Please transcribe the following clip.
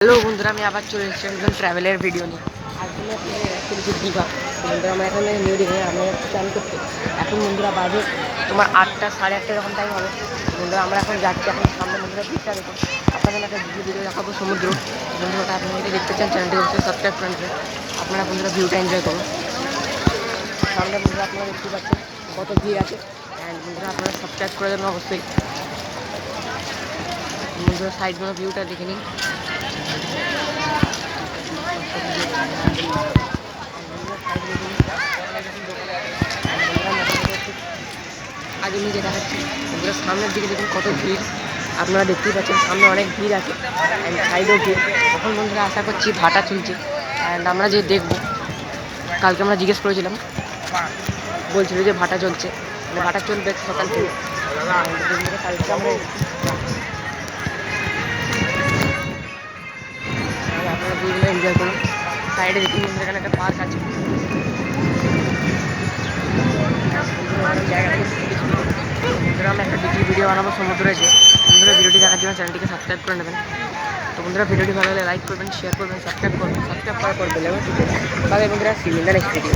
Hello বন্ধুরা, আমি আবার চলে এসেছি একজন ট্রাভেলের ভিডিও নিয়ে। আসলে আপনাদের অ্যাকচুয়ালি দীঘা বন্ধুরা, আমরা এখন নিউ দীঘায় আমরা প্ল্যান করতে। এখন বন্ধুরা বাজে তোমার 8টা, সাড়ে 8টা এরকম টাইম হবে। বন্ধুরা আমরা এখন যাচ্ছি, এখন সামনে বন্ধুরা ভিড়টা দেখুন। আপনাদের একটা ভিডিও দেখাবো সমুদ্র। বন্ধুরা আপনারা যদি দেখতে চান চ্যানেলটি অবশ্যই সাবস্ক্রাইব করে নেবেন। আপনারা বন্ধুরা ভিউটা এনজয় করুন। সামনে বন্ধুরা আপনারা দেখতে পাচ্ছেন কত ভিড় আছে। অ্যান্ড বন্ধুরা আপনারা সাবস্ক্রাইব করে দেবেন অবশ্যই। বন্ধুরা সাইডগুলো ভিউটা দেখে নিন। আগে নিয়ে দেখাচ্ছি বন্ধুরা, সামনের দিকে দেখুন কত ভিড়। আপনারা দেখতেই পাচ্ছেন সামনে অনেক ভিড় আছে, অ্যান্ড সাইডেও ভিড়। এখন বন্ধুরা আশা করছি ভাটা চলছে, অ্যান্ড আমরা যে দেখবো, কালকে আমরা জিজ্ঞেস করেছিলাম, বলছিল যে ভাটা চলছে, মানে ভাটা চলবে সকাল থেকে। কালকে আমরা আপনারা ভিউগুলো এনজয় করুন। সাইডে দেখুন বন্ধুরা, এখানে একটা পার্ক আছে। বন্ধুরা আমরা একটা ভিডিও বানাবো সমুদ্রে যে। বন্ধুরা ভিডিওটি দেখার জন্য চ্যানেলটিকে সাবস্ক্রাইব করে নেবেন। তো বন্ধুরা ভিডিওটি ভালো লাগলে লাইক করবেন, শেয়ার করবেন, সাবস্ক্রাইব করার পর বেল আইকনটি বাজাবেন। বন্ধুরা see you in the next video.